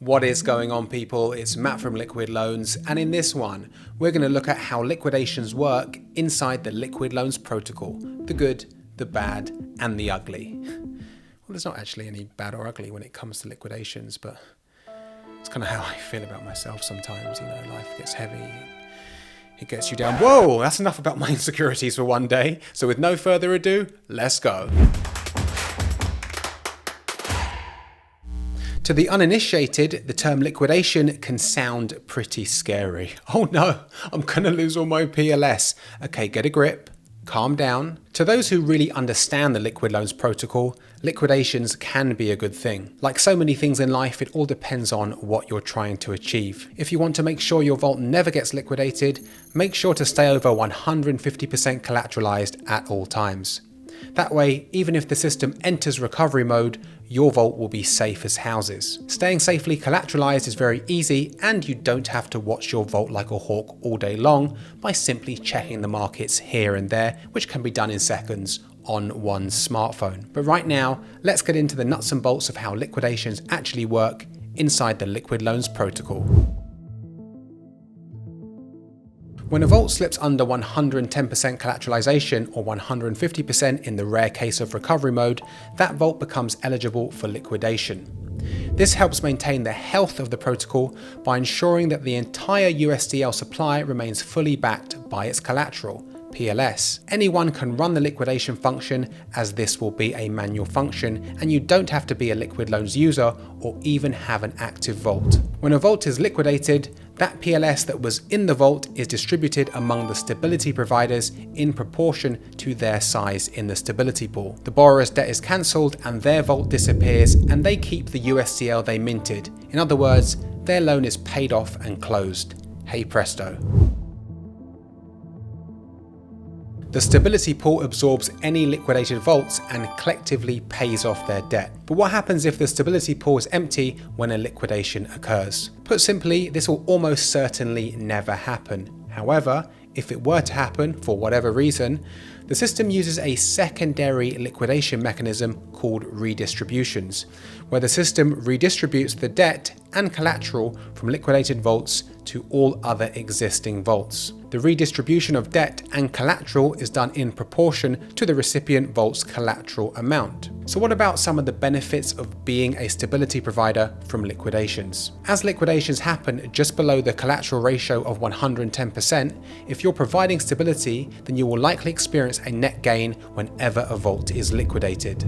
What is going on, people? It's Matt from Liquid Loans, and in this one we're going to look at how liquidations work inside the Liquid Loans protocol. The good, the bad and the ugly. Well, there's not actually any bad or ugly when it comes to liquidations, but it's kind of how I feel about myself sometimes. You know, life gets heavy, it gets you down. Whoa, that's enough about my insecurities for one day. So with no further ado, let's go. To the uninitiated, the term liquidation can sound pretty scary. Oh no, I'm gonna lose all my PLS. Okay, get a grip, calm down. To those who really understand the Liquid Loans protocol, liquidations can be a good thing. Like so many things in life, it all depends on what you're trying to achieve. If you want to make sure your vault never gets liquidated, make sure to stay over 150% collateralized at all times. That way, even if the system enters recovery mode, your vault will be safe as houses. Staying safely collateralized is very easy, and you don't have to watch your vault like a hawk all day long by simply checking the markets here and there, which can be done in seconds on one smartphone. But right now, let's get into the nuts and bolts of how liquidations actually work inside the Liquid Loans protocol. When a vault slips under 110% collateralization or 150% in the rare case of recovery mode, that vault becomes eligible for liquidation. This helps maintain the health of the protocol by ensuring that the entire USDL supply remains fully backed by its collateral, PLS. Anyone can run the liquidation function, as this will be a manual function, and you don't have to be a Liquid Loans user or even have an active vault. When a vault is liquidated, that PLS that was in the vault is distributed among the stability providers in proportion to their size in the stability pool. The borrower's debt is cancelled and their vault disappears, and they keep the USDL they minted. In other words, their loan is paid off and closed. Hey presto. The stability pool absorbs any liquidated vaults and collectively pays off their debt. But what happens if the stability pool is empty when a liquidation occurs? Put simply, this will almost certainly never happen. However, if it were to happen for whatever reason, the system uses a secondary liquidation mechanism called redistributions, where the system redistributes the debt and collateral from liquidated vaults to all other existing vaults. The redistribution of debt and collateral is done in proportion to the recipient vault's collateral amount. So what about some of the benefits of being a stability provider from liquidations? As liquidations happen just below the collateral ratio of 110%, if you're providing stability, then you will likely experience a net gain whenever a vault is liquidated.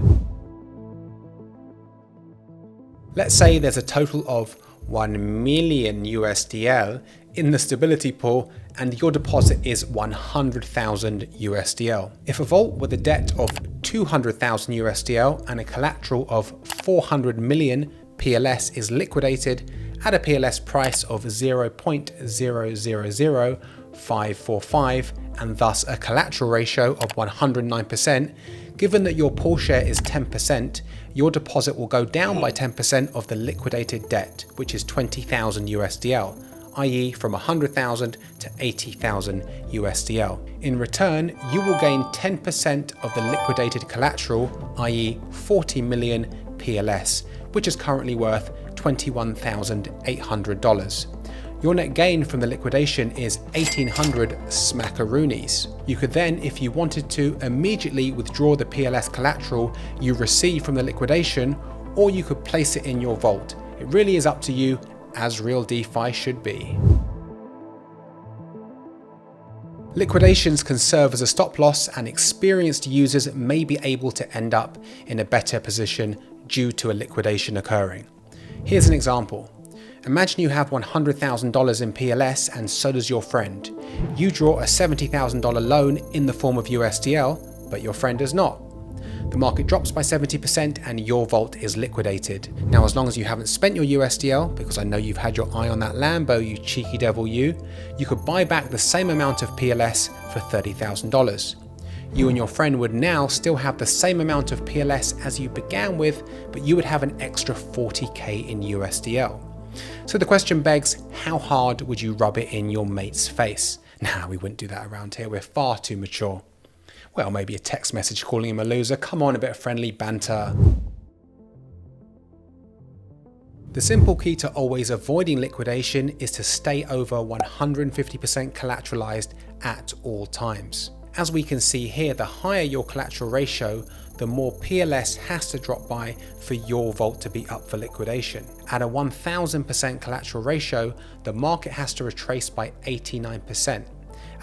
Let's say there's a total of 1 million USDL in the stability pool and your deposit is 100,000 USDL. If a vault with a debt of 200,000 USDL and a collateral of 400 million PLS is liquidated at a PLS price of 0.000545 and thus a collateral ratio of 109%, given that your pool share is 10%, your deposit will go down by 10% of the liquidated debt, which is 20,000 USDL, i.e. from 100,000 to 80,000 USDL. In return, you will gain 10% of the liquidated collateral, i.e. 40 million PLS, which is currently worth $21,800. Your net gain from the liquidation is 1,800 smackaroonies. You could then, if you wanted to, immediately withdraw the PLS collateral you receive from the liquidation, or you could place it in your vault. It really is up to you, as real DeFi should be. Liquidations can serve as a stop loss, and experienced users may be able to end up in a better position due to a liquidation occurring. Here's an example. Imagine you have $100,000 in PLS and so does your friend. You draw a $70,000 loan in the form of USDL, but your friend does not. The market drops by 70% and your vault is liquidated. Now, as long as you haven't spent your USDL, because I know you've had your eye on that Lambo, you cheeky devil you could buy back the same amount of PLS for $30,000. You and your friend would now still have the same amount of PLS as you began with, but you would have an extra 40k in USDL. So the question begs, how hard would you rub it in your mate's face? Nah, we wouldn't do that around here, we're far too mature. Well, maybe a text message calling him a loser, come on, a bit of friendly banter. The simple key to always avoiding liquidation is to stay over 150% collateralized at all times. As we can see here, the higher your collateral ratio, the more PLS has to drop by for your vault to be up for liquidation. At a 1000% collateral ratio, the market has to retrace by 89%.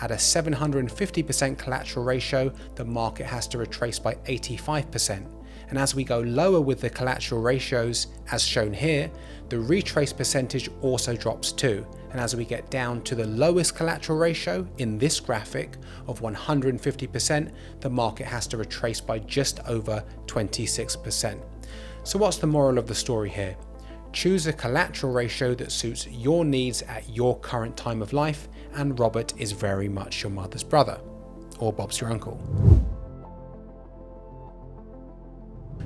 At a 750% collateral ratio, the market has to retrace by 85%. And as we go lower with the collateral ratios, as shown here, the retrace percentage also drops too. And as we get down to the lowest collateral ratio in this graphic of 150%, the market has to retrace by just over 26%. So what's the moral of the story here? Choose a collateral ratio that suits your needs at your current time of life, and Robert is very much your mother's brother, or Bob's your uncle.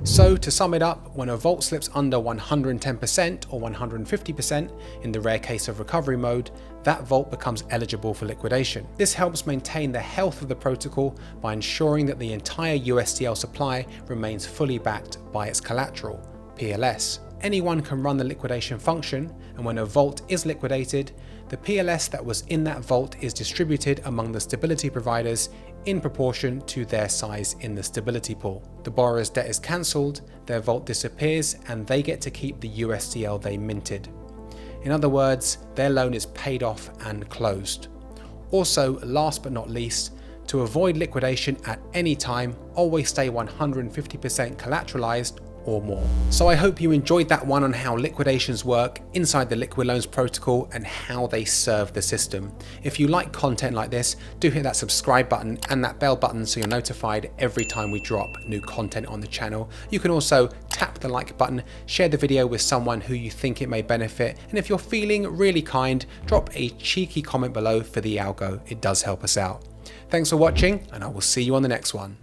So to sum it up, when a vault slips under 110% or 150% in the rare case of recovery mode, that vault becomes eligible for liquidation. This helps maintain the health of the protocol by ensuring that the entire USDL supply remains fully backed by its collateral, PLS. Anyone can run the liquidation function, and when a vault is liquidated, the PLS that was in that vault is distributed among the stability providers in proportion to their size in the stability pool. The borrower's debt is cancelled, their vault disappears, and they get to keep the USDL they minted. In other words, their loan is paid off and closed. Also, last but not least, to avoid liquidation at any time, always stay 150% collateralized or more. So I hope you enjoyed that one on how liquidations work inside the Liquid Loans protocol and how they serve the system. If you like content like this, do hit that subscribe button and that bell button so you're notified every time we drop new content on the channel. You can also tap the like button, share the video with someone who you think it may benefit, and if you're feeling really kind, drop a cheeky comment below for the algo. It does help us out. Thanks for watching, and I will see you on the next one.